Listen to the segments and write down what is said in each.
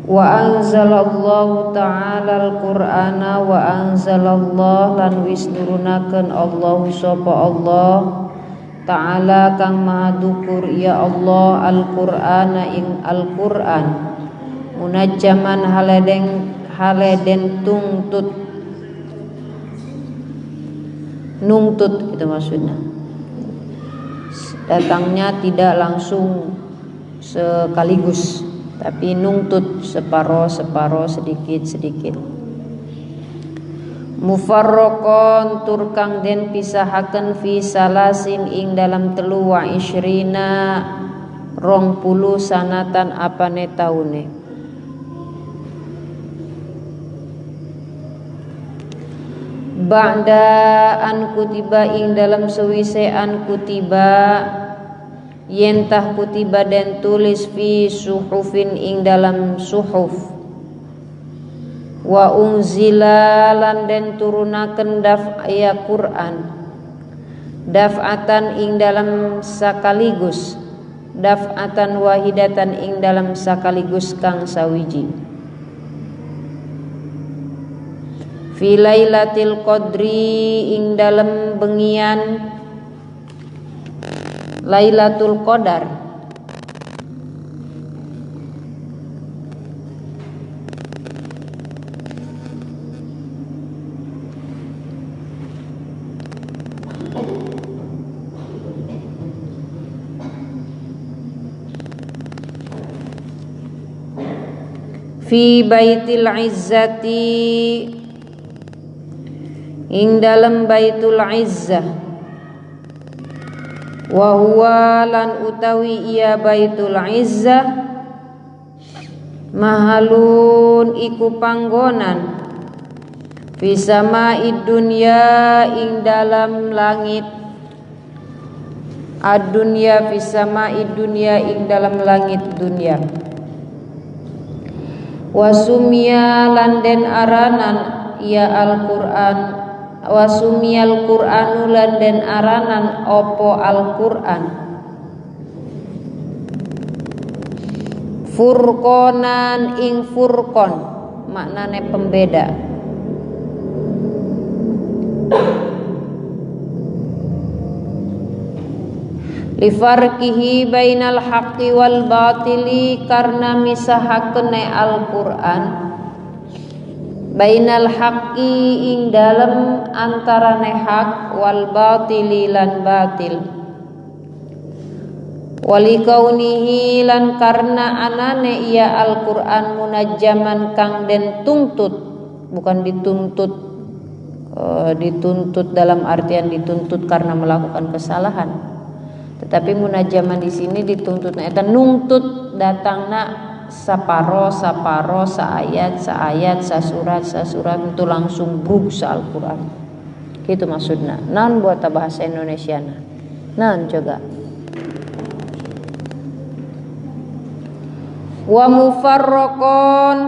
Wa anzalallahu ta'ala al-Qur'ana wa anzalallahu lan wis nurunaken Allah sapa Allah ta'ala kang maha dukur ya Allah al-Qur'ana ing Al-Qur'an munajjaman haleden nungtut itu maksudnya datangnya tidak langsung sekaligus tapi nungtut separo sedikit mufarraqon turkang den pisahaken fi salasin ing dalam telu wa isyrina 20 sanatan apane taune ba'da an kutiba ing dalam sewise an kutiba yentah kutiba dan tulis fi suhufin ing dalam suhuf wa unzila lan den turunaken aya Quran daf'atan ing dalam sakaligus daf'atan wahidatan ing dalam sakaligus kang sawiji fi lailatul qadri ing dalam bengian Lailatul Qadar fi baitil izzati ing dalam baitul izzah wa huwa lan utawi iya baitul izzah mahalun iku panggonan fi sama'id dunya ing dalam langit ad-dunya fi sama'id dunya ing dalam langit dunya wa sumya lan den aranan ya Al-Qur'an wasumiyal Qur'anu lan den aranan opo Al-Qur'an furqonan ing furqon maknane pembeda lifarqihi bainal haqqi wal batili karena misahakene Al-Qur'an bainal haqqi ing dalem antarane hak wal batili lan batil wali kaunihi lan karena anane ia Al-Qur'an munajjaman kang den tuntut bukan dituntut dalam artian dituntut karena melakukan kesalahan tetapi munajjaman di sini dituntutna eta nungtut datangna saparo saayat sasurat itu langsung brug sa Al-Qur'an gitu maksudnya naon buat bahasa Indonesia naon coba wa mufarraqon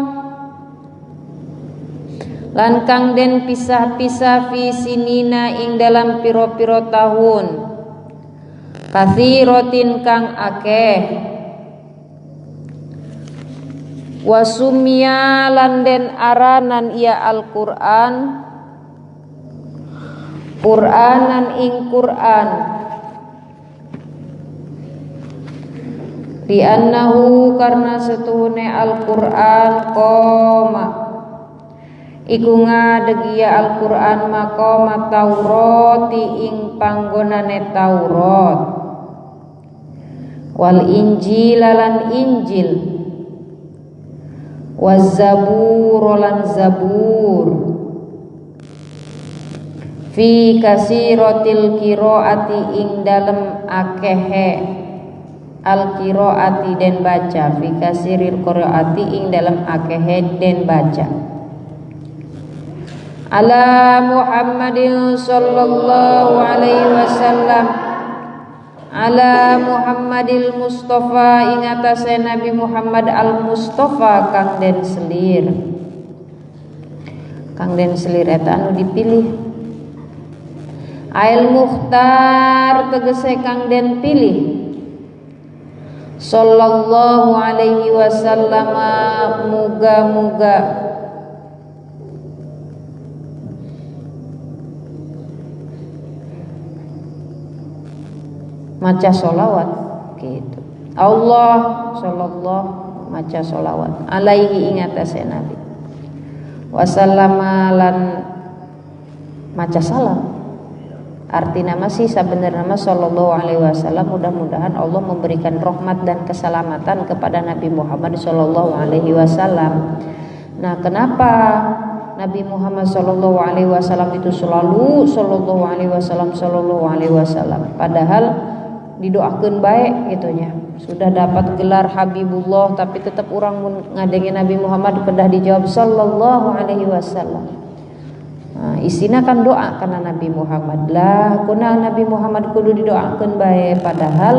lan kang den pisah-pisah fi sinina ing dalam piro-piro tahun katsiratin kang akeh wasumya lan den aranan ia Al-Qur'an Qur'anan ing Qur'an di annahu karena setuhune Al-Qur'an qoma iku ngadeg ia Al-Qur'an maqama Taurati ing panggonane Taurat wal Injil lan Injil wazabur lan zabur fi kasiratil qiraati ing dalem akehe al qiraati den baca fi kasiril qiraati ing dalem akehe den baca ala Muhammadin sallallahu alaihi wasallam ala Muhammadil Mustafa ing atase Nabi Muhammad al Mustafa kang den selir eta anu dipilih Ail Mukhtar tegese kang den pilih sallallahu alaihi wasallam, muga-muga maca solawat gitu. Allah sallallahu maca solawat alaihi ingatase Nabi wasallama lan maca salam. Artinya masih sebenarnya sallallahu alaihi wasallam, mudah-mudahan Allah memberikan rahmat dan keselamatan kepada Nabi Muhammad sallallahu alaihi wasallam. Nah, kenapa Nabi Muhammad sallallahu alaihi wasallam itu selalu sallallahu alaihi wasallam padahal didoakeun baik gitunya. Sudah dapat gelar Habibullah tapi tetap orang ngadengin Nabi Muhammad kedah dijawab sallallahu alaihi wasallam. Nah, isina kan doa karena Nabi Muhammad lah, kuna Nabi Muhammad kudu didoakeun bae, padahal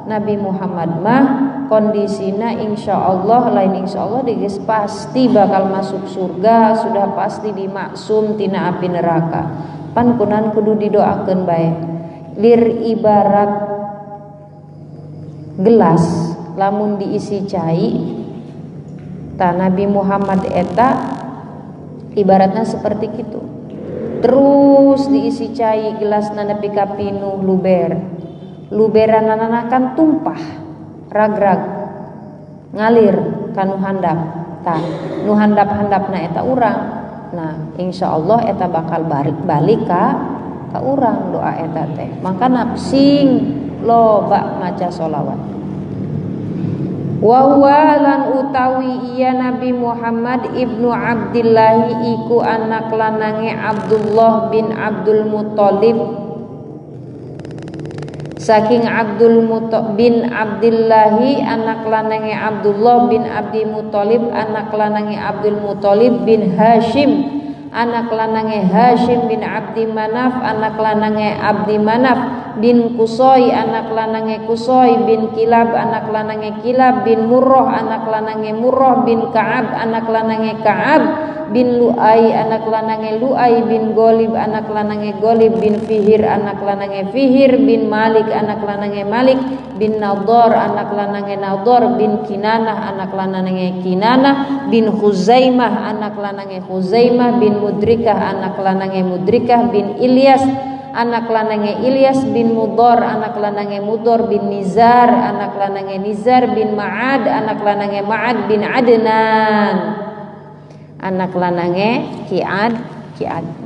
Nabi Muhammad mah kondisina insyaallah lain insyaallah geus pasti bakal masuk surga, sudah pasti dimaksum tina api neraka. Pan kunan kudu didoakeun bae. Lir ibarat gelas lamun diisi cai, ta Nabi Muhammad eta ibaratnya seperti gitu. Terus diisi cai gelasna nepi ka pinuh luberanana kan tumpah ragrag ngalir ka nu handap, tah nu handap-handapna eta urang. Nah insyaallah eta bakal balik ka urang doa eta teh. Maka nafsing loba maca sholawat. Wa huwa lan utawi iya Nabi Muhammad ibnu Abdillah iku anak lanange Abdullah bin Abdul Muthalib, saking bin Abdillahi anak lanange Abdullah bin Abdi Muthalib, anak lanange Abdul Muthalib bin Hashim, anak lanange Hashim bin Abdi Manaf, anak lanange Abdi Manaf bin Qusay, anak lanange Qusay bin Kilab, anak lanange Kilab bin Murrah, anak lanange Murrah bin Ka'ab, anak lanange Ka'ab bin Lu'ay, anak lanange Lu'ay bin Golib, anak lanange Golib bin Fihir, anak lanange Fihir bin Malik, anak lanange Malik bin Nador, anak lanange Nador bin Kinanah, anak lanange Kinanah bin Khuzaimah, anak lanange Khuzaimah bin Mudrikah, anak lanange Mudrikah bin Ilyas, anak lanange Ilyas bin Mudor, anak lanange Mudor bin Nizar, anak lanange Nizar bin Ma'ad, anak lanange Ma'ad bin Adnan, anak lanange Ki'ad.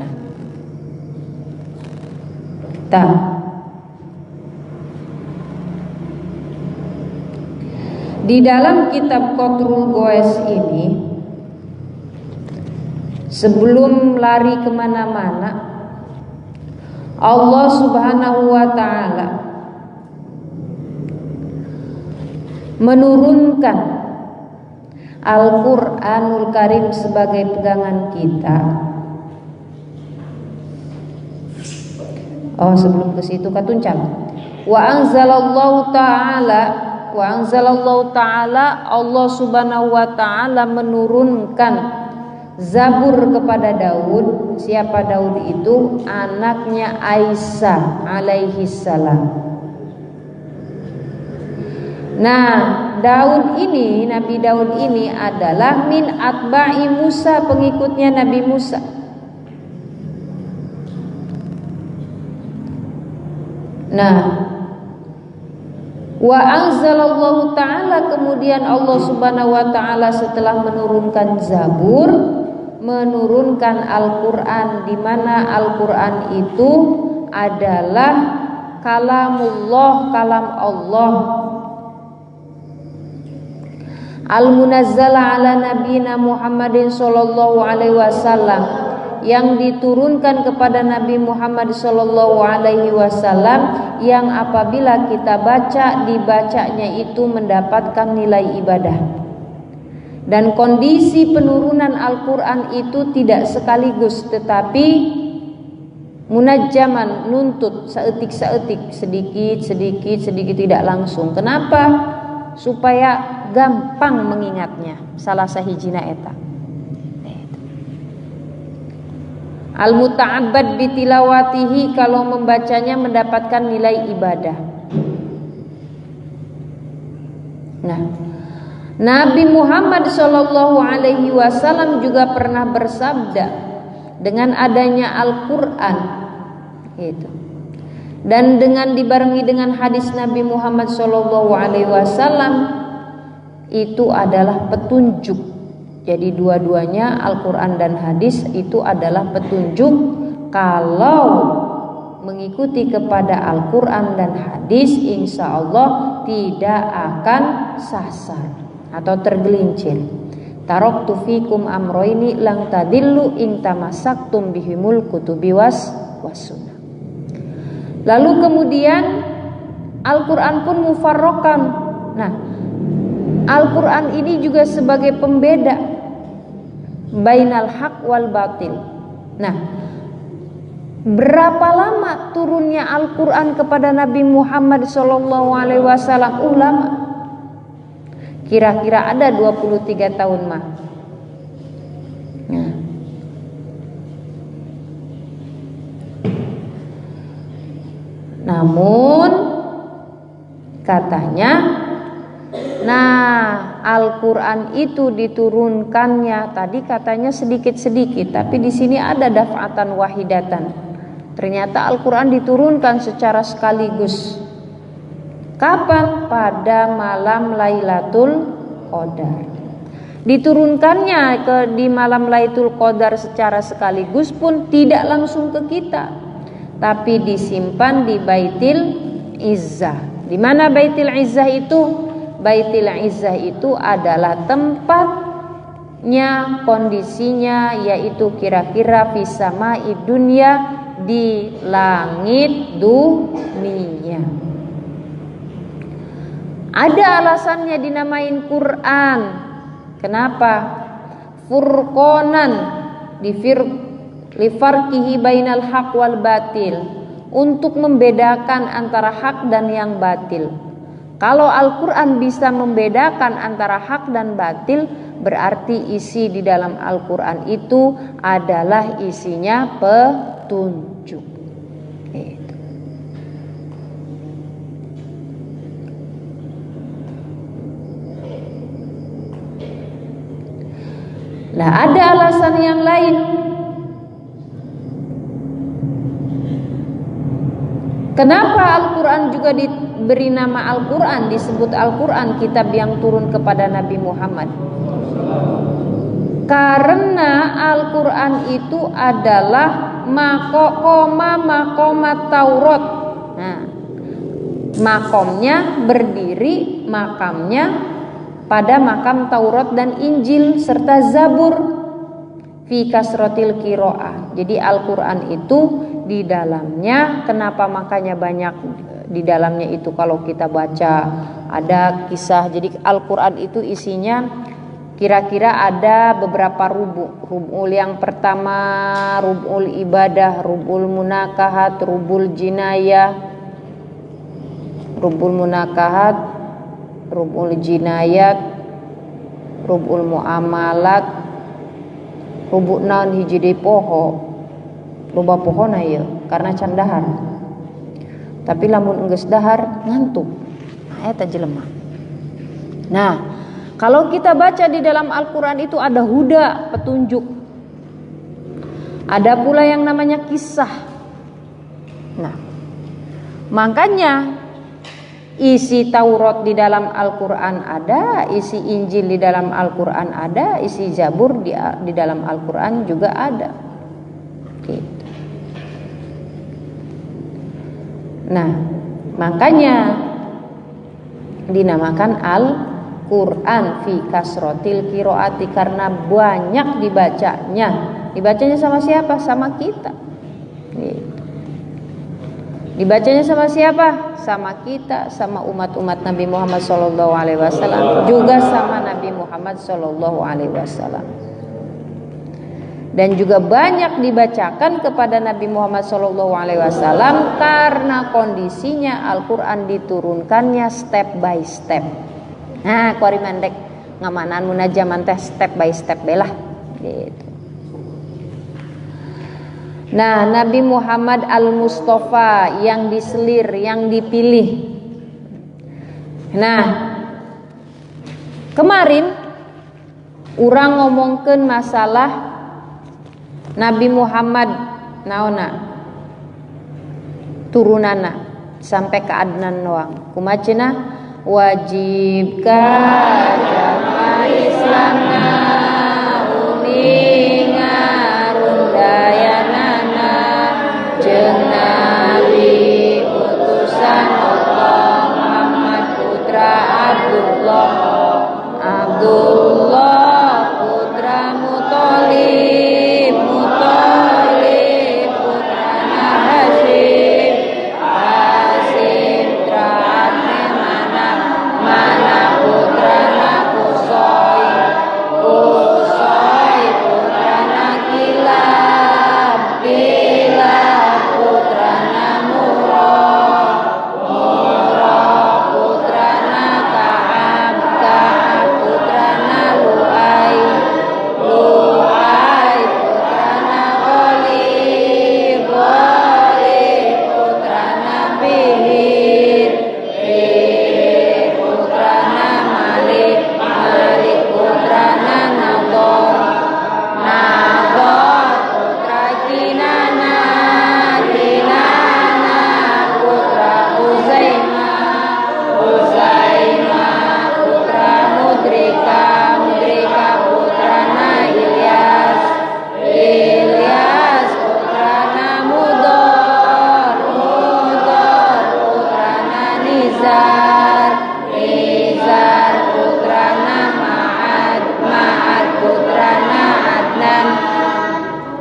Nah, tah di dalam kitab Qatrul Goes ini, sebelum lari kemana-mana, Allah subhanahu wa ta'ala menurunkan Al-Quranul Karim sebagai pegangan kita. Oh, sebelum ke situ katuncal. Wa anzalallahu ta'ala Allah subhanahu wa ta'ala menurunkan Zabur kepada Daud. Siapa Daud itu? Anaknya Aisyah alaihi salam. Nah, Nabi Daud ini adalah min atba'i Musa, pengikutnya Nabi Musa. Nah, wa anzalallahu ta'ala, kemudian Allah subhanahu wa ta'ala setelah menurunkan Zabur menurunkan Al-Quran, di mana Al-Quran itu adalah kalamullah, kalam Allah, al-munazzala ala nabiyina Muhammadin sallallahu alaihi wasallam, yang diturunkan kepada Nabi Muhammad sallallahu alaihi wasallam, yang apabila kita baca, dibacanya itu mendapatkan nilai ibadah. Dan kondisi penurunan Al-Quran itu tidak sekaligus, tetapi munajjaman, nuntut seetik-seetik, sedikit tidak langsung. Kenapa? Supaya gampang mengingatnya. Salah sahijina eta. Al-muta'abbad bitilawatihi, kalau membacanya mendapatkan nilai ibadah. Nah, Nabi Muhammad Shallallahu Alaihi Wasallam juga pernah bersabda dengan adanya Al-Quran, gitu. Dan dengan dibarengi dengan hadis Nabi Muhammad Shallallahu Alaihi Wasallam itu adalah petunjuk. Jadi dua-duanya Al-Quran dan hadis itu adalah petunjuk. Kalau mengikuti kepada Al-Quran dan hadis, insya Allah tidak akan sasar atau tergelincir. Taraktu fikum amroini lang tadillu in tamassaktum bihimul kutubi was sunnah. Lalu kemudian Al-Quran pun mufarrokan. Nah, Al-Quran ini juga sebagai pembeda bainal haq wal batil. Nah, berapa lama turunnya Al-Quran kepada Nabi Muhammad SAW? Ulama kira-kira ada 23 tahun mah. Nah, namun katanya, Al-Quran itu diturunkannya tadi katanya sedikit-sedikit, tapi di sini ada daf'atan wahidatan. Ternyata Al-Quran diturunkan secara sekaligus. Kapan? Pada malam Lailatul Qadar. Diturunkannya di malam Lailatul Qadar secara sekaligus pun tidak langsung ke kita, tapi disimpan di Baitil Izzah. Di mana Baitil Izzah itu? Baitil Izzah itu adalah tempatnya, kondisinya yaitu kira-kira fisama'i dunya, di langit dunia. Ada alasannya dinamain Quran. Kenapa? Furqonan lifarqihi bainal haq wal batil, untuk membedakan antara hak dan yang batil. Kalau Al-Quran bisa membedakan antara hak dan batil, berarti isi di dalam Al-Quran itu adalah isinya petunjuk. Gitu. Nah, ada alasan yang lain. Kenapa Al-Quran juga diberi nama Al-Quran, disebut Al-Quran, kitab yang turun kepada Nabi Muhammad? Karena Al-Quran itu adalah makomat Taurat. Nah, makomnya berdiri, makamnya pada makam Taurat dan Injil serta Zabur. Fi kasrotil kiro'ah. Jadi Al-Quran itu di dalamnya, kenapa makanya banyak di dalamnya itu kalau kita baca ada kisah. Jadi Al-Quran itu isinya kira-kira ada beberapa rubul. Yang pertama rubul ibadah, rubul munakahat, rubul jinayah, rubul munakahat, rubul jinayat, rubul muamalat, rubul naon hiji deui poho. Loba pohona ya karena can dahar. Tapi lamun enggeus dahar ngantuk. Eta jelema. Nah, kalau kita baca di dalam Al-Quran itu ada huda, petunjuk. Ada pula yang namanya kisah. Nah, makanya isi Taurat di dalam Al-Quran ada, isi Injil di dalam Al-Quran ada, isi Zabur di dalam Al-Quran juga ada. Gitu. Nah, makanya dinamakan Al-Quran fi kasrotil kiroati, karena banyak dibacanya. Dibacanya sama siapa? Sama kita. Gitu. Dibacanya sama siapa? Sama kita, sama umat-umat Nabi Muhammad SAW, juga sama Nabi Muhammad SAW. Dan juga banyak dibacakan kepada Nabi Muhammad SAW karena kondisinya Al-Quran diturunkannya step by step. Nah, kuari mandek ngamanan munajaman teh step by step belah. Gitu. Nah, Nabi Muhammad Al-Mustafa yang diselir, yang dipilih. Nah, Kemarin urang ngomongkeun masalah Nabi Muhammad naona turunana sampai ke Adnan doang. Kumaha cenah? Wajib ka jamaah Islamna uning ngarundayanana jeung Nabi utusan Allah Muhammad putra Abdullah putra Muthalib putrana Hashim traatne mana putrana Qusay putrana Kilab putrana Murrah putrana Ka'ab putrana Lu'ay putrana Ghalib putrana Bihir putrana Malik putrana Nador putra Kinana putra Uzaimah putra Mudrika putrana Ilyas putrana Mudor putrana Nizar putrana Ma'ad putrana Adnan.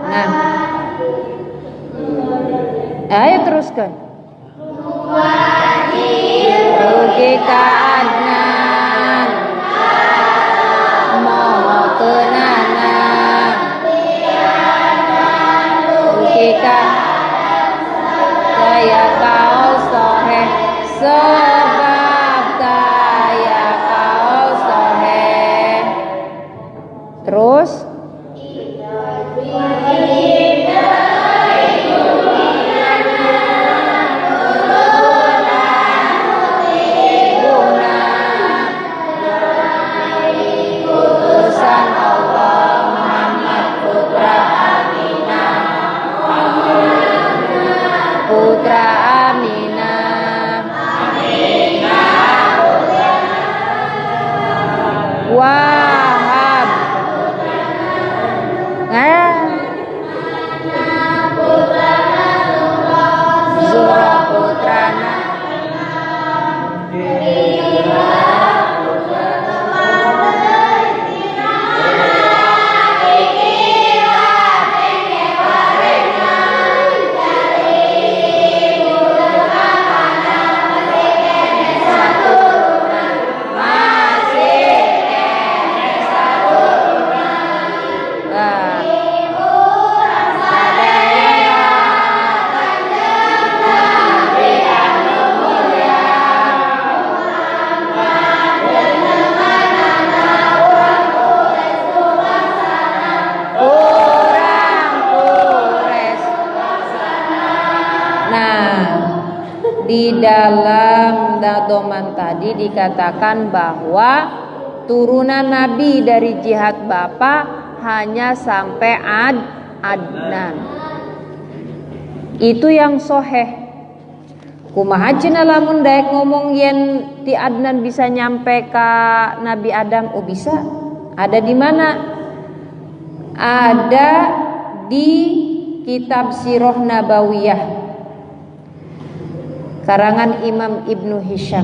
Nah, ayo teruskan. Rugi ka Adnan moho keunana rugi ka daya kaos soheh sebab daya kaos soheh. Terus utusan Allah Muhammad putra Aminah Wahab Zura putrana di dalam dadoman tadi dikatakan bahwa turunan Nabi dari jihad Bapak hanya sampai Adnan. Itu yang soheh. Kumaha cenah lamun daek ngomong yen ti Adnan bisa nyampe ka Nabi Adam? Oh bisa. Ada di mana? Ada di kitab Sirah Nabawiyah karangan Imam Ibnu Hisham.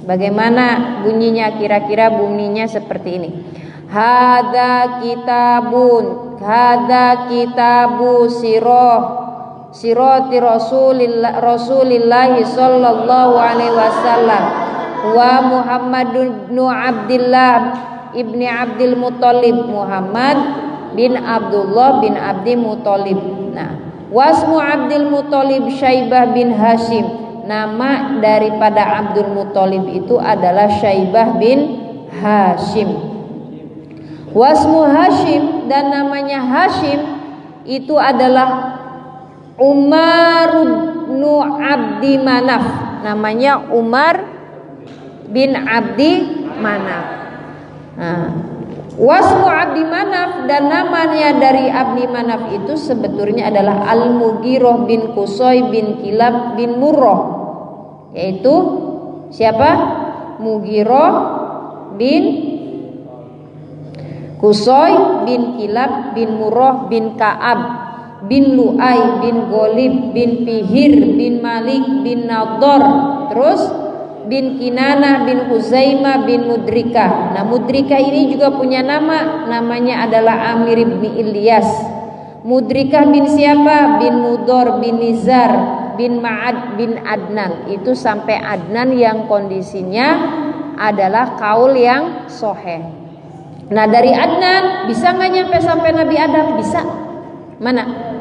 Bagaimana bunyinya? Kira-kira bunyinya seperti ini. Hadza kitabu sirati Rasulillah sallallahu alaihi wasallam wa Muhammadun ibnu Abdillah ibni Abdul Muthalib, Muhammad bin Abdullah bin Abdi Muthalib. Nah, wasmu Abdul Muthalib Syaibah bin Hashim. Nama daripada Abdul Muthalib itu adalah Syaibah bin Hashim. Wasmu Hashim, dan namanya Hashim itu adalah Umar bin Abdi Manaf. Namanya Umar bin Abdi Manaf. Nah, wasmu Abdi Manaf, dan namanya dari Abdi Manaf itu sebetulnya adalah Al-Mughirah bin Qusay bin Kilab bin Murrah, yaitu siapa? Mughirah bin Qusay bin Kilab bin Murrah bin Ka'ab bin Lu'ay bin Ghalib bin Fihir bin Malik bin Nadhr, terus bin Kinanah bin Huzaimah bin Mudrikah. Nah, Mudrikah ini juga punya nama, namanya adalah Amir bin Ilyas. Mudrikah bin siapa? Bin Mudor bin Nizar bin Ma'ad bin Adnan. Itu sampai Adnan yang kondisinya adalah kaul yang soheh. Nah, dari Adnan bisa nggak nyampe sampai Nabi Adam? Bisa. Mana?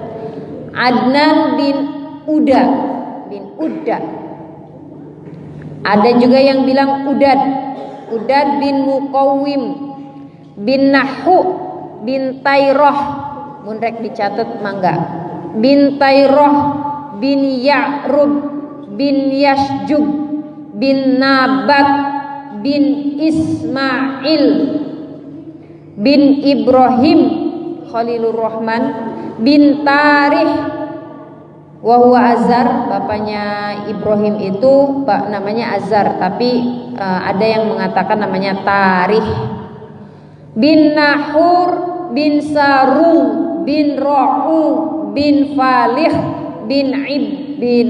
Adnan bin Uda bin Uda. Ada juga yang bilang Udad bin Muqawwim bin Nahu bin Tairah, munrek dicatat mangga, bin Tairah bin Ya'rub bin Yasjub bin Nabat bin Ismail bin Ibrahim Khalilur Rahman bin Tarih wa huwa Azar. Bapaknya Ibrahim itu namanya Azar, tapi ada yang mengatakan namanya Tarih. Bin Nahur bin Saru bin Ra'u bin Falih bin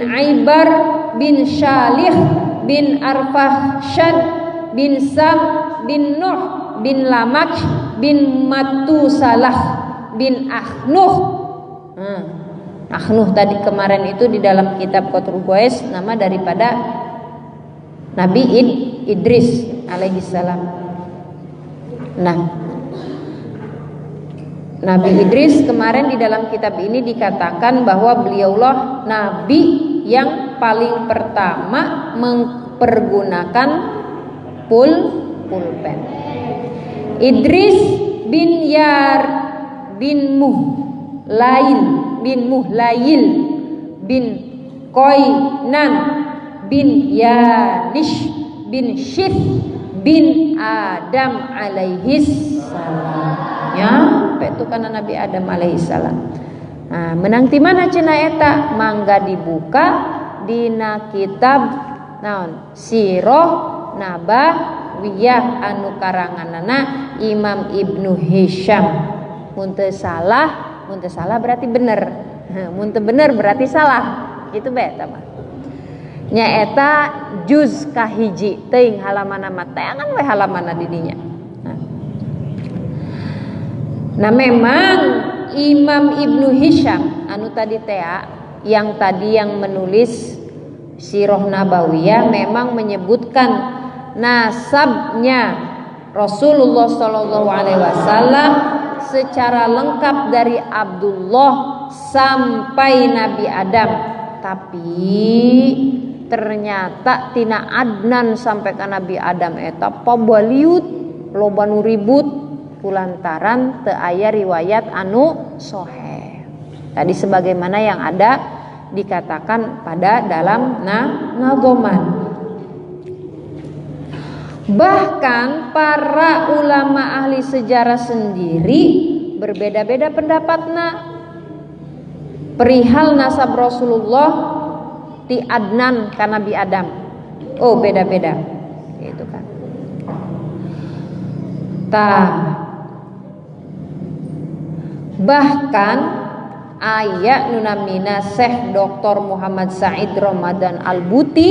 Aibar bin Shalih bin Arfahshad bin Sam bin Nuh bin Lamak bin Matusalah bin Ahnuh. Ahnuh tadi kemarin itu di dalam kitab Qatrul Qais nama daripada Nabi Idris alaihissalam. Nah, Nabi Idris kemarin di dalam kitab ini dikatakan bahwa beliaulah nabi yang paling pertama mempergunakan pulpen. Idris bin Yar bin Muhlayil bin Qoinan bin Yanish bin Syith bin Adam alaihis salam. Ya, itu karena Nabi Adam alaihis salam. Nah, menang ti mana cenah eta? Mangga dibuka dina kitab naon? Sirah Nabawiyah anu karanganana Imam Ibnu Hisham. Mun teu salah berarti bener. Mun teu bener berarti salah. Gitu bae eta mah. Nya eta juz kahiji teuing halaman mah teangan we halamanna di dinya. Nah, memang Imam Ibnu Hisham anu tadi yang menulis Sirah Nabawiyah memang menyebutkan nasabnya Rasulullah Shallallahu Alaihi Wasallam secara lengkap dari Abdullah sampai Nabi Adam, tapi ternyata tina Adnan sampai ke Nabi Adam eta pabaliut loba nu ribut kulantaran teu aya riwayat anu sahih. Tadi sebagaimana yang ada dikatakan pada dalam nadhoman. Bahkan para ulama ahli sejarah sendiri berbeda-beda pendapatna perihal nasab Rasulullah ti Adnan ka Nabi Adam. Oh, beda-beda. Gitu kan. Bahkan aya nu namina Syekh Dr. Muhammad Said Ramadan Al-Buti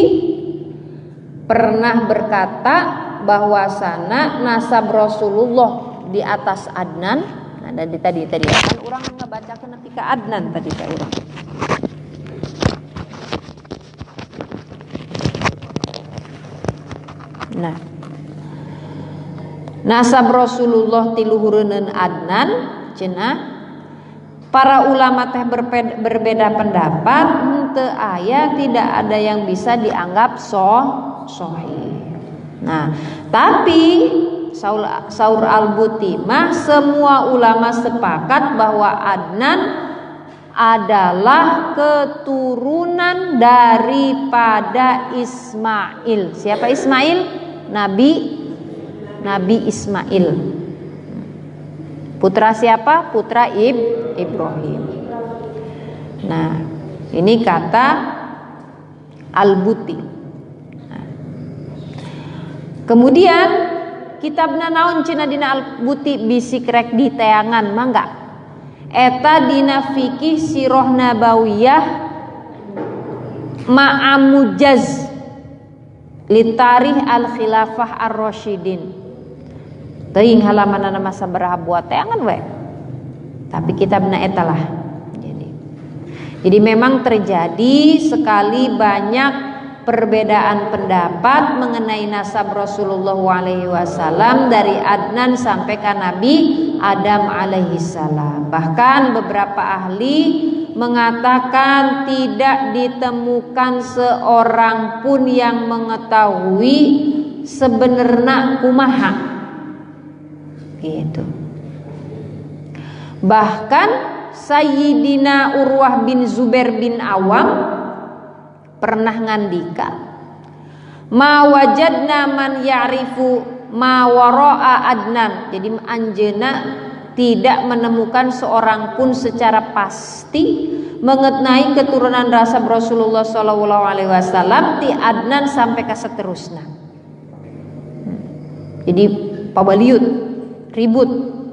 pernah berkata bahwasana nasab Rasulullah di atas Adnan. Nah, tadi kan urang ngabacakeun nepi ka Adnan tadi ka urang. Nah, nasab Rasulullah ti luhureun Adnan cenah para ulama teh berbeda pendapat, teu aya tidak ada yang bisa dianggap sahih. Nah, tapi Saur Al-Buti mah semua ulama sepakat bahwa Adnan adalah keturunan daripada Ismail. Siapa Ismail? Nabi Nabi Ismail. Putra siapa? Putra Ibrahim. Nah, ini kata Al-Buti. Nah. Kemudian kitabna naon cina dina Al-Buti bisi krek di teangan mangga. Eta dina fikih sirah nabawiyah ma'amujaz litarih al-khilafah ar-rasyidin. Teuing halaman masa sabaraha buat teangan we. Tapi kitabna eta lah. Jadi memang terjadi sekali banyak perbedaan pendapat mengenai nasab Rasulullah SAW dari Adnan sampai ke Nabi Adam alaihissalam. Bahkan beberapa ahli mengatakan tidak ditemukan seorang pun yang mengetahui sebenarnya kumaha gitu. Bahkan Sayyidina Urwah bin Zubair bin Awam pernah ngandika, ma wajadna man ya'rifu ma wara'a Adnan. Jadi anjeuna tidak menemukan seorang pun secara pasti mengenai keturunan rasab Rasulullah SAW ti Adnan sampai ke seterusnya. Jadi pabaliut ribut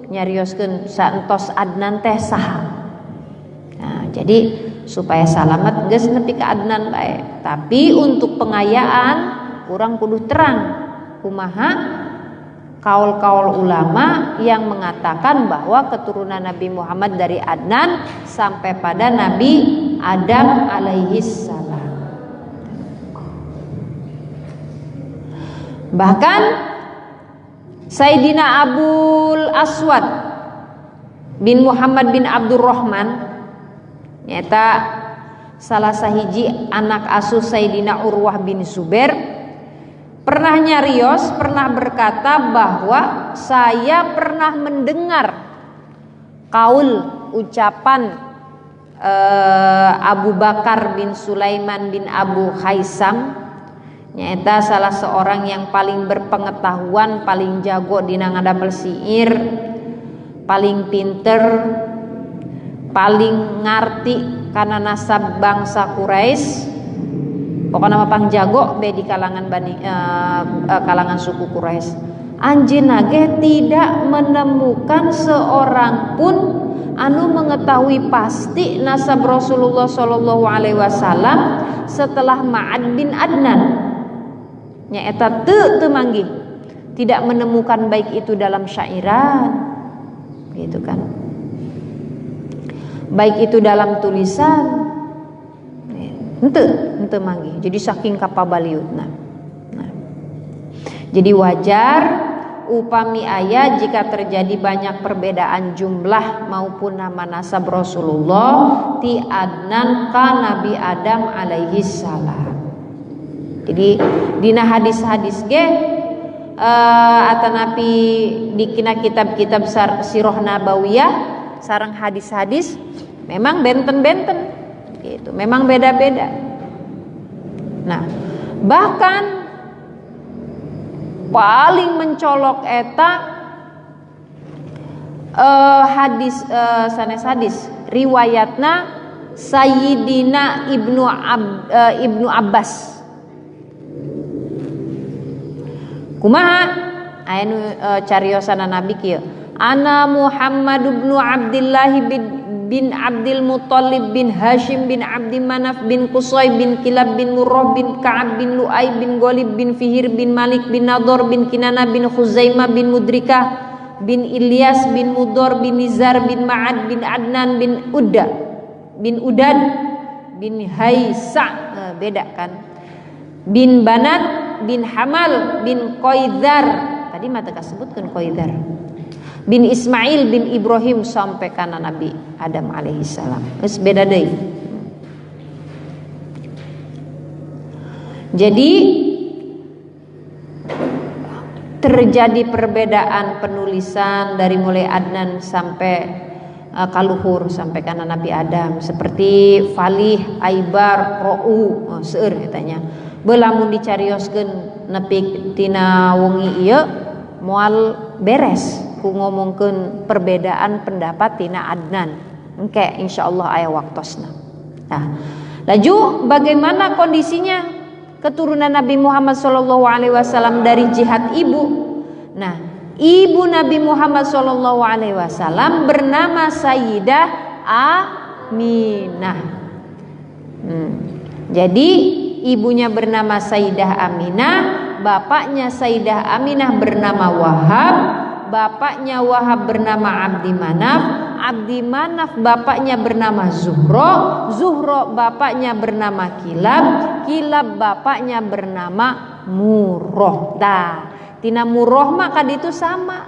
nyarioskeun saentos Adnan teh saha. Nah, jadi supaya salamet geus nepi ka Adnan bae. Tapi untuk pengayaan urang kudu terang kumaha kaul-kaul ulama yang mengatakan bahwa keturunan Nabi Muhammad dari Adnan sampai pada Nabi Adam alaihissalam. Bahkan Sayyidina Abul Aswad bin Muhammad bin Abdurrahman nyata salah sahiji anak asuh Sayyidina Urwah bin Zubair pernah nyarios, pernah berkata bahwa saya pernah mendengar kaul ucapan Abu Bakar bin Sulaiman bin Abu Khaisam, nyata salah seorang yang paling berpengetahuan, paling jago dina ngadamel syair, paling pinter, paling ngarti karena nasab bangsa Quraisy, pokoknya mah pang jago be di kalangan kalangan suku Quraisy. Anjeunna ge tidak menemukan seorang pun anu mengetahui pasti nasab Rasulullah SAW setelah Ma'ad bin Adnan. Nya eta teu manggih, tidak menemukan baik itu dalam syairan, gitu kan. Baik itu dalam tulisan, ente manggih. Jadi saking kapabaliutna. Nah, jadi wajar upami aya jika terjadi banyak perbedaan jumlah maupun nama nasab Rasulullah ti Adnan ka Nabi Adam alaihissalam. Jadi dina hadis-hadis ge atanapi dikina kitab-kitab sirah nabawiyah sareng hadis-hadis memang benten-benten gitu, memang beda-beda. Nah, bahkan paling mencolok eta hadis sanes hadis riwayatna Sayyidina Ibnu Abbas. Kumaha anu cariosan Nabi kieu, ana Muhammad bin Abdullah bin Abdul Muttalib bin Hashim bin Abdi Manaf bin Qusay bin Kilab bin Murrah bin Ka'ab bin Lu'ay bin Ghalib bin Fihir bin Malik bin Nador bin Kinana bin Khuzaimah bin Mudrikah bin Ilyas bin Mudor bin Nizar bin Ma'ad bin Adnan bin Udad bin Haisa, beda kan, bin Banat bin Hamal bin Qaidar, tadi mata kasebutkeun Qaidar, bin Ismail bin Ibrahim sampai kana Nabi Adam alaihissalam. Geus beda deui. Jadi terjadi perbedaan penulisan dari mulai Adnan sampai kaluhur sampai kana Nabi Adam, seperti Falih, Aibar, Ra'u, seueur katanya. Beul lamun dicarioskeun nepi tina wengi ieu moal beres ku ngomongkeun perbedaan pendapat tina Adnan. Engke insyaallah aya waktosna. Nah, laju bagaimana kondisinya keturunan Nabi Muhammad SAW dari jihad ibu? Nah, ibu Nabi Muhammad SAW bernama Sayyidah Aminah. Jadi ibunya bernama Sayyidah Aminah, bapaknya Sayyidah Aminah bernama Wahab, bapaknya Wahab bernama Abdi Manaf, Abdi Manaf bapaknya bernama Zuhro, Zuhro bapaknya bernama Kilab, Kilab bapaknya bernama Murroh. Tina Murroh mah kaditu sama.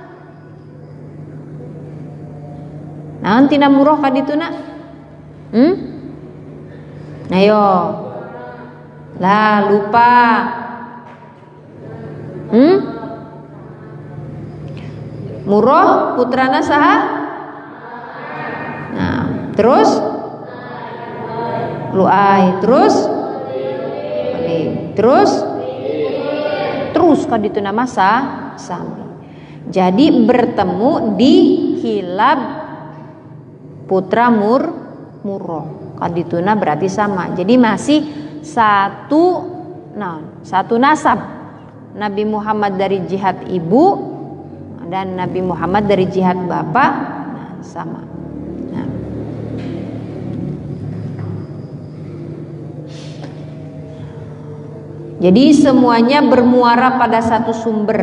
Naon tina Murroh kadituna? Ayo. Lah lupa. Murroh putrana saha? Nah, terus Luai, terus terus kadituna masa sami. Jadi bertemu di Kilab putra Murroh. Kadituna berarti sama. Jadi masih satu nasab. Nabi Muhammad dari jihad ibu dan Nabi Muhammad dari jihad bapak, sama. Jadi semuanya bermuara pada satu sumber,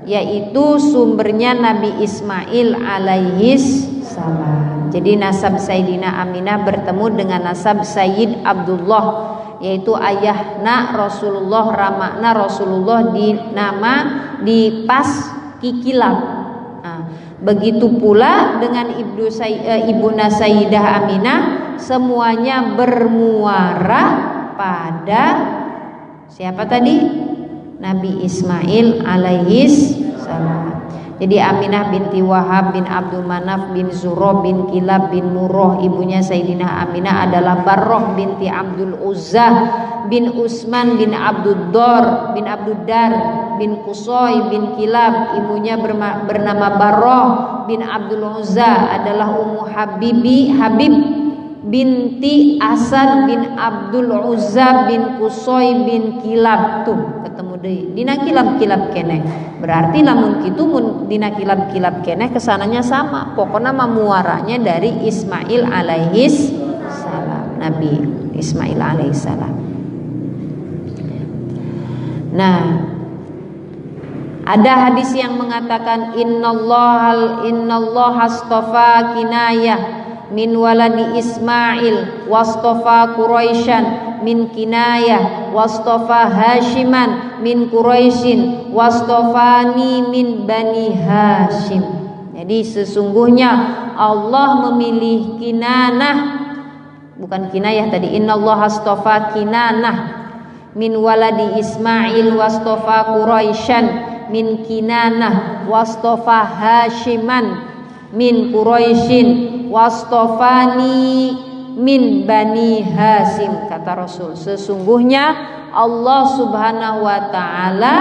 yaitu sumbernya Nabi Ismail alaihis salam. Jadi nasab Sayyidina Aminah bertemu dengan nasab Sayyid Abdullah, yaitu ayahna Rasulullah, ramakna Rasulullah di pas Kikilab. Nah, begitu pula dengan ibuna Sayyidah Aminah, semuanya bermuara pada siapa tadi? Nabi Ismail alaihis salam. Jadi Aminah binti Wahab bin Abdul Manaf bin Zuhro bin Kilab bin Murroh, ibunya Sayyidina Aminah adalah Barroh binti Abdul Uzza bin Usman bin Abdul Dar bin Qusoy bin Kilab, ibunya bernama Barroh bin Abdul Uzza adalah Ummu Habib binti Asad bin Abdul Uzza bin Qusoy bin Kilab. Tuh ketemu deui dina kilab keneh. Berarti lamun kitu mun dina kilab keneh kesananya sama. Pokoknya muaranya dari Ismail alaihis salam, Nabi Ismail alaihis salam. Nah, ada hadis yang mengatakan innallaha astafa kinayah min waladi Ismail wastofa Quraisyan min kinayah wastofa Hashiman min Quraisyin wastofani min Bani Hashim. Jadi sesungguhnya Allah memilih Kinanah, bukan kinayah tadi, innallaha astafa Kinanah min waladi Ismail wastofa Quraisyan min Kinanah wastofa Hashiman min Quraisyin wastofani min Bani Hashim. Kata Rasul, sesungguhnya Allah Subhanahu wa ta'ala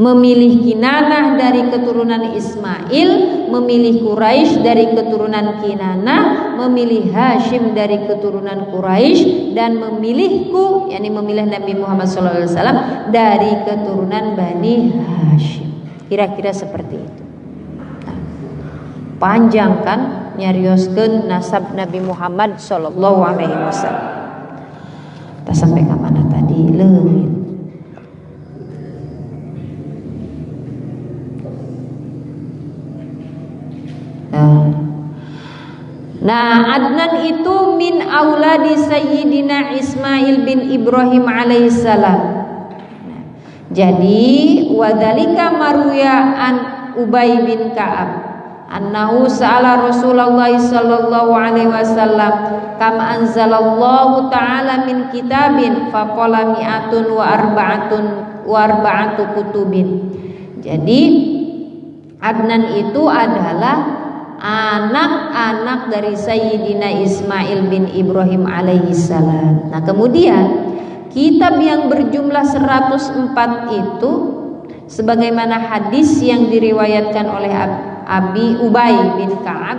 memilih Kinanah dari keturunan Ismail, memilih Quraisy dari keturunan Kinanah, memilih Hashim dari keturunan Quraisy, dan memilihku, yakni memilih Nabi Muhammad SAW dari keturunan Bani Hashim. Kira-kira seperti itu. Panjang kan nyarioskeun nasab Nabi Muhammad sallallahu alaihi wasallam. Kita sampai ke mana tadi? Leungit. Nah, Adnan itu min auladi Sayyidina Ismail bin Ibrahim alaihissalam. Jadi wadhalika maruya an Ubay bin Ka'ab annahu sa'ala Rasulullah sallallahu alaihi wasallam kam anzalallahu ta'ala min kitabin faqala mi'atun wa arba'atu kutubin. Jadi Adnan itu adalah anak-anak dari Sayyidina Ismail bin Ibrahim alaihissalam. Nah, kemudian kitab yang berjumlah 104 itu sebagaimana hadis yang diriwayatkan oleh Abi Ubay bin Ka'ab.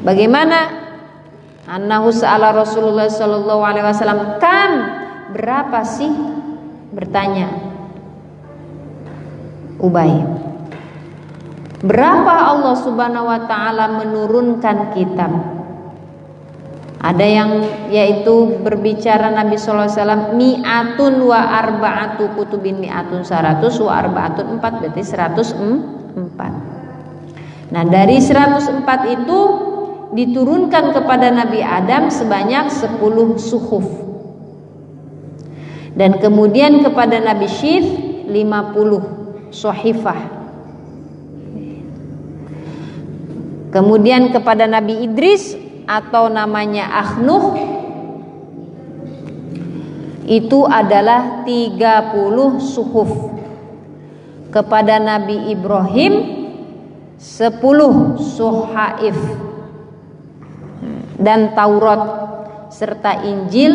Bagaimana annahu sa'ala Rasulullah sallallahu alaihi wasallam, kam, berapa sih, bertanya Ubay, berapa Allah Subhanahu wa taala menurunkan kitab? Ada yang yaitu berbicara Nabi sallallahu alaihi wasallam mi'atun wa arba'atu kutubin, mi'atun 100 wa arba'atun 4, berarti 104. Nah, dari 104 itu diturunkan kepada Nabi Adam sebanyak 10 suhuf. Dan kemudian kepada Nabi Syith 50 sohifah. Kemudian kepada Nabi Idris atau namanya Akhnuh itu adalah 30 suhuf. Kepada Nabi Ibrahim 10 suhaif dan Taurat serta Injil,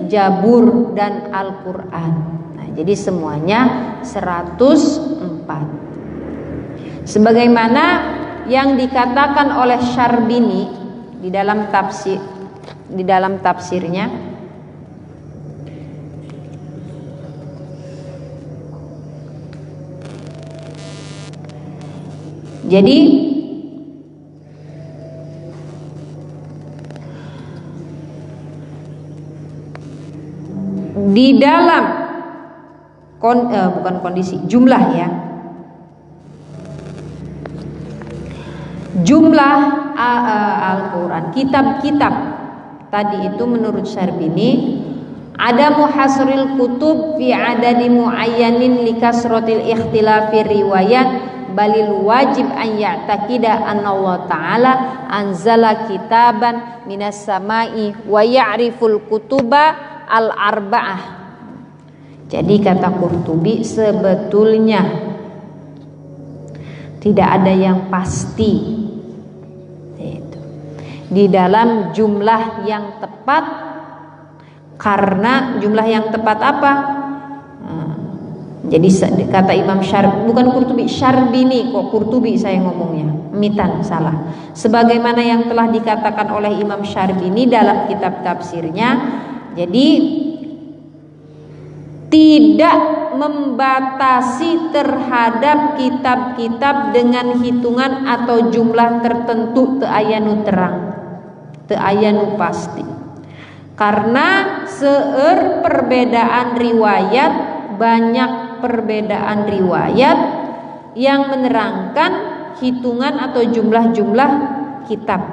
Jabur dan Al-Quran. Nah, jadi semuanya 104. Sebagaimana yang dikatakan oleh Syarbini di dalam tafsirnya, jadi di dalam bukan kondisi, jumlah ya, jumlah Al-Quran, kitab-kitab tadi itu menurut Syarbini ada muhasril kutub fi adadi muayyanin likasrotil ikhtilafi riwayat, balil wajib an ya'taqida anna Allah ta'ala anzala kitaban minas samai wa ya'riful kutuba al-arba'ah. Jadi kata Qurtubi, sebetulnya tidak ada yang pasti di dalam jumlah yang tepat. Karena jumlah yang tepat apa? Jadi kata Imam bukan Qurtubi, Syarbini, kok Qurtubi saya ngomongnya, mitan salah. Sebagaimana yang telah dikatakan oleh Imam Syarbini dalam kitab tafsirnya, jadi tidak membatasi terhadap kitab-kitab dengan hitungan atau jumlah tertentu, teu aya nu terang, teu aya nu pasti. Karena seueur perbedaan riwayat, banyak perbedaan riwayat yang menerangkan hitungan atau jumlah-jumlah kitab.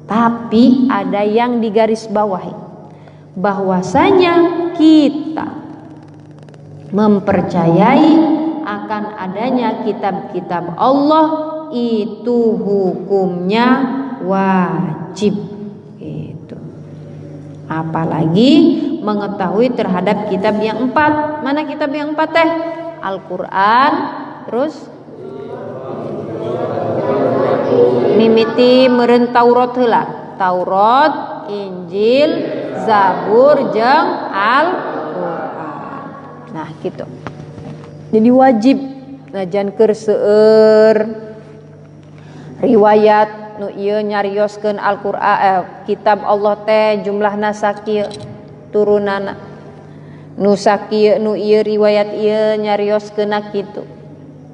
Tapi ada yang digarisbawahi, bahwasanya kita mempercayai akan adanya kitab-kitab Allah itu hukumnya wajib. Gitu. Apalagi mengetahui terhadap kitab yang 4. Mana kitab yang 4 teh? Al-Quran, terus mimiti meureun Taurat heula. Taurat, Injil, Zabur jeung Al-Quran. Nah gitu. Jadi wajib najan keur seueur riwayat nu ieu nyarioskeun Al-Qur'an kitab Allah teh jumlahna sakieu turunana, nu sakieu nu ieu riwayat ieu nyarioskeunna kitu.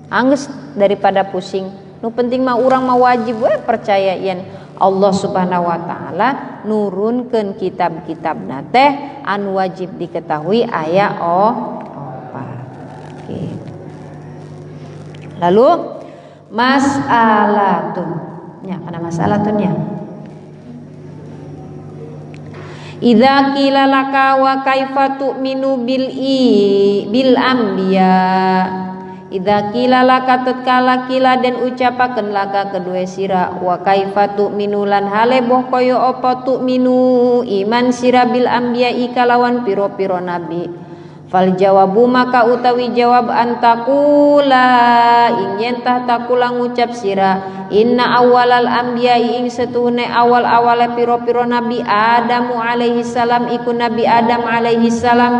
Anggeus daripada pusing. Nu penting mah urang mah wajib we percaya yen Allah Subhanahu wa taala nurunkeun kitab-kitabna teh anu wajib diketahui aya gitu. Lalu mas'alatun. Ya, kana mas'alatunnya. Idza qila laka wa kaifa tu'minu bil anbiya. Idza qila laka tatkala qila dan ucapakeun laka kedue sira wa kaifa tu'minu lan hale boh kaya apa tu'minu iman sira bil anbiya kalawan piro-piro nabi. Fal jawabu maka utawi jawab antakula ingin tah takula ngucap sira inna awalal anbiya ing setuhune awal-awale piro-piro nabi Adamu alaihi salam iku nabi Adam alaihi salam.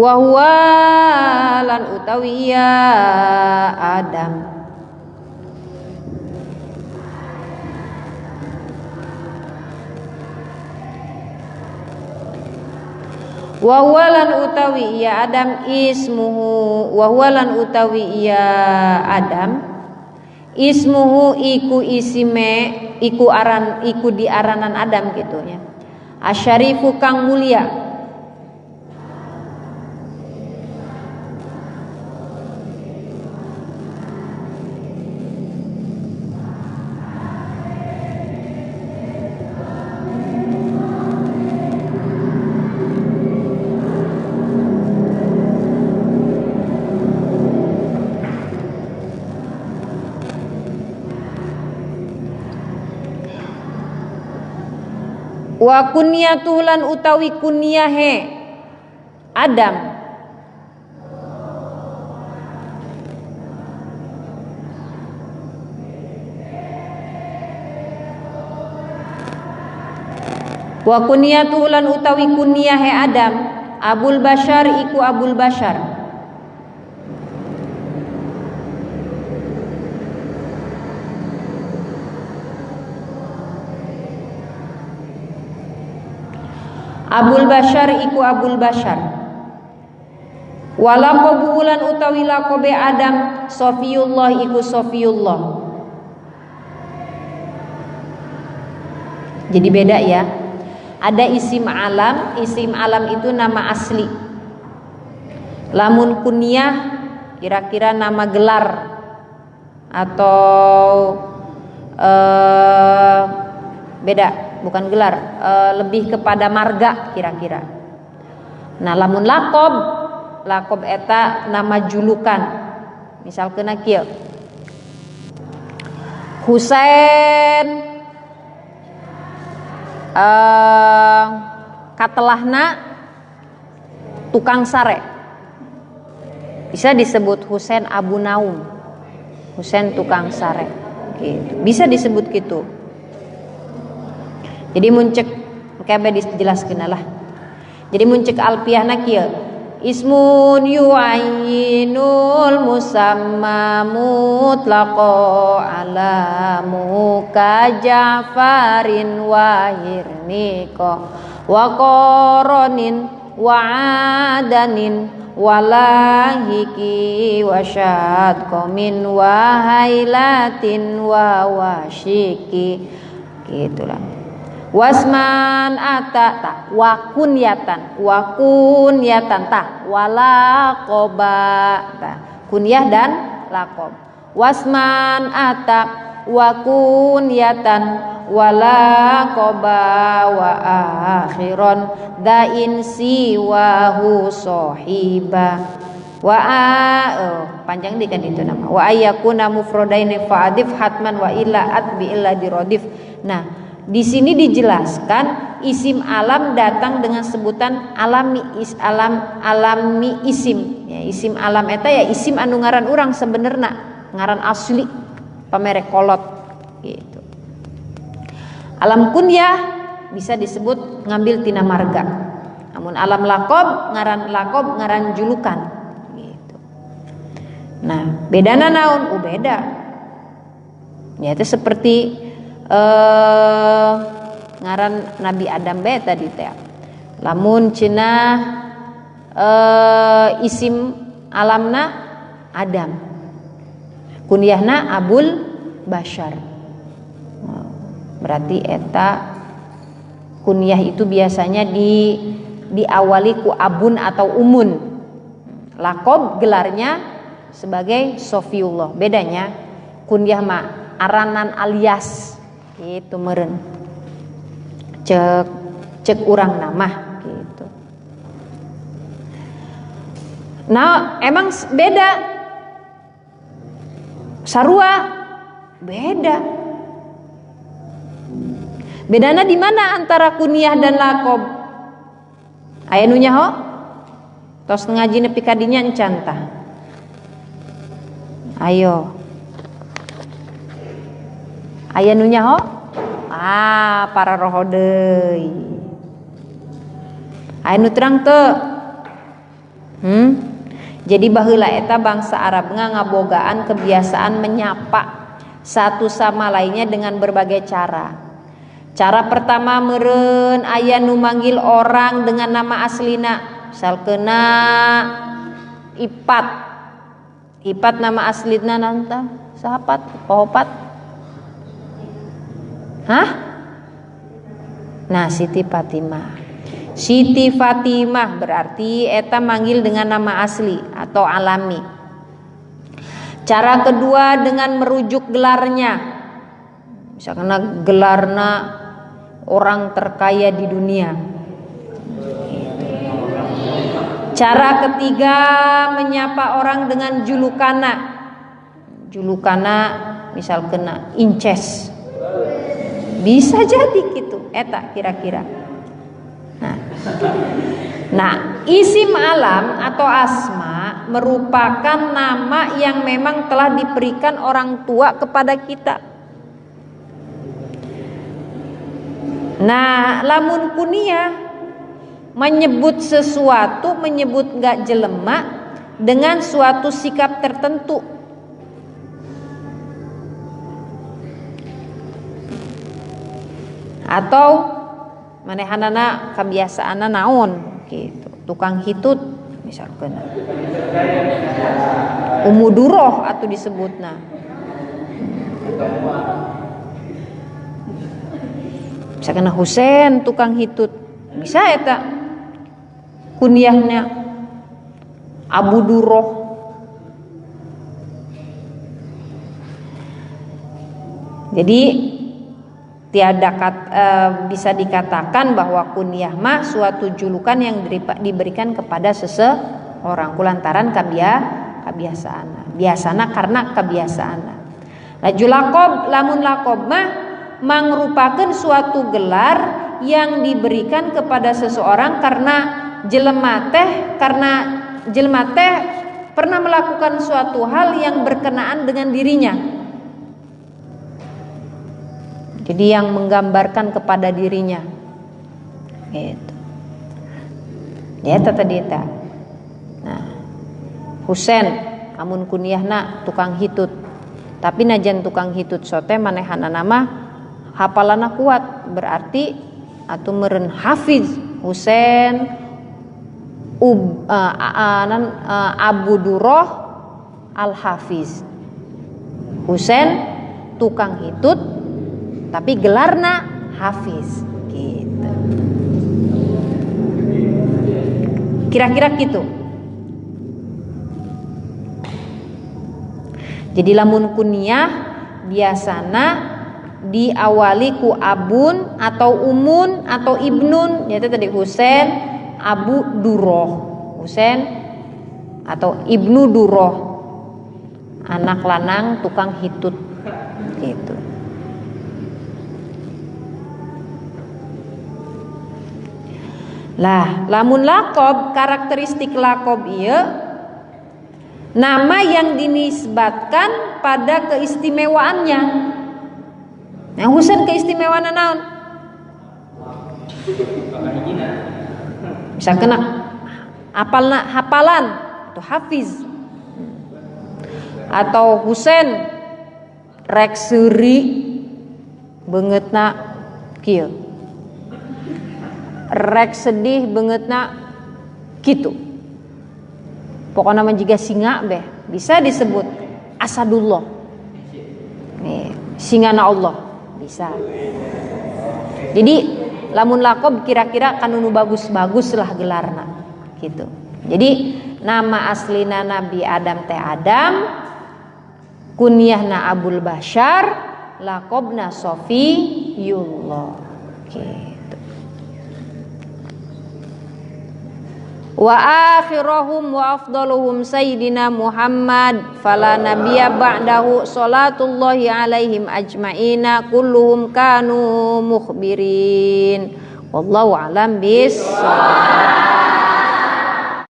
wa huwa lan utawi ya Adam wa huwa lan utawi ya Adam ismuhu wa huwa lan utawi ya Adam ismuhu iku isime iku diaranan Adam gitu ya asyarifu kang mulia wa kunyatuhu lan utawi kunyahe Adam wa kunyatuhu lan utawi kunyahe Adam Abul Bashar iku Abul Bashar Abul Bashar iku Abul Bashar walaqabu lan utawi laqabe Adam Sofiyullah iku Sofiyullah. Jadi beda ya, ada isim alam itu nama asli, lamun kunyah kira-kira nama gelar atau beda, bukan gelar, lebih kepada marga kira-kira. Nah lamun lakob eta nama julukan, misal kena kieu Husain katelahna tukang sare, bisa disebut Husain Abu Naum, Husain tukang sare gitu. Bisa disebut gitu. Jadi muncek kabe dijelaskeun lah. Jadi muncek alfiahna kieu. Ismun yu'ayyinul musamma mutlaqo alamu ka Ja'farin wa hirniqo wa qoronin wa adanin walahiki wa syadqamin wa hailatin wa washiki gitulah. Wasman ata ta wa kunyatan ta wala qoba ta kunyah dan laqab. Wasman ata wa kunyatan wala qoba wa akhiron dain siwahu sohiba wa panjang di kan itu nama wa ayakuna mufradaini fa'adif hatman wa illa atbi illa dirodif. Nah di sini dijelaskan isim alam datang dengan sebutan alami isim. Ya, isim alam eta ya isim anu ngaran urang sebenarnya ngaran asli pamerek kolot gitu. Alam kunyah bisa disebut ngambil tina marga. Namun alam lakob ngaran julukan gitu. Nah, bedana naon? Beda. Ya itu seperti ngaran Nabi Adam bae tadi teh. Lamun cenah isim alamna Adam, kunyahna Abul Bashar. Berarti eta kunyah itu biasanya diawali ku abun atau umun. Lakob gelarnya sebagai Sofiullah. Bedanya kunyah mah aranan alias gitu meureun. Cek urang nama gitu. Nah, emang beda. Sarua beda. Bedana di mana antara kunyah dan lakob? Aya nu nyaho? Tos ngaji nepi ka dinya encan tah. Ayo. Aya nu nyaho? Para roho deui. Aya nu terang teu? Jadi baheula eta bangsa Arab ngabogaan kebiasaan menyapa satu sama lainnya dengan berbagai cara. Cara pertama meureun aya nu manggil orang dengan nama aslina, misalkeuna Ipat. Ipat nama aslina nanta sahapat pohopat. Hah? Nah, Siti Fatimah. Siti Fatimah berarti eta manggil dengan nama asli atau alami. Cara kedua dengan merujuk gelarnya. Misalkan gelarna orang terkaya di dunia. Cara ketiga menyapa orang dengan julukana. Julukana misalkan Inces. Bisa jadi gitu eta kira-kira. Nah, isim alam atau asma merupakan nama yang memang telah diberikan orang tua kepada kita. Nah, lamun kunyah menyebut sesuatu, menyebut gak jelema dengan suatu sikap tertentu. Atau manehanana kebiasaanna naon gitu. Tukang hitut misalkan umuduroh atau disebutna. Misalkan Husein tukang hitut bisa eta kunyahnya Abu Duroh. Jadi tiada bisa dikatakan bahwa kunyah mah suatu julukan yang diberikan kepada seseorang kulantaran kebiasaan. Biasana karena kebiasaan. Laju lakob, lamun lakob mah mangrupakeun suatu gelar yang diberikan kepada seseorang karena jelema teh pernah melakukan suatu hal yang berkenaan dengan dirinya. Jadi yang menggambarkan kepada dirinya. Gitu. Ya tadi eta. Nah, Husein amun kunyahna tukang hitut. Tapi najan tukang hitut sote manehana nama hafalana kuat, berarti atuh meureun hafiz Husein Abu Duroh Al-Hafiz. Husein tukang hitut tapi gelarna Hafiz gitu. Kira-kira gitu. Jadi lamun kunyah biasana diawali ku abun atau umun atau ibnun, yaitu tadi Husein Abu Duroh, Husein atau Ibnu Duroh, anak lanang tukang hitut gitu. Lah, lamun lakob, karakteristik lakob ieu nama yang dinisbatkan pada keistimewaannya. Nah, Husein keistimewaanna naon? Bisa kena hafalan atau hafiz. Atau Husein rek seuri beungeutna kieu. Rek sedih beungeutna kitu. Pokoknya mah jiga singa beh bisa disebut Asadullah. Nih, singana Allah bisa. Jadi lamun lakob kira-kira kan nu bagus-bagus lah gelarna gitu. Jadi nama aslina Nabi Adam teh Adam, kunyahna Abul Bashar, lakobna Sofiyullah gitu. Wa akhiruhum wa afdaluhum sayyidina Muhammad fala nabiyya ba'dahu salatullahi alaihim ajmaina kulluhum kanu mukhbirin wallahu alam bis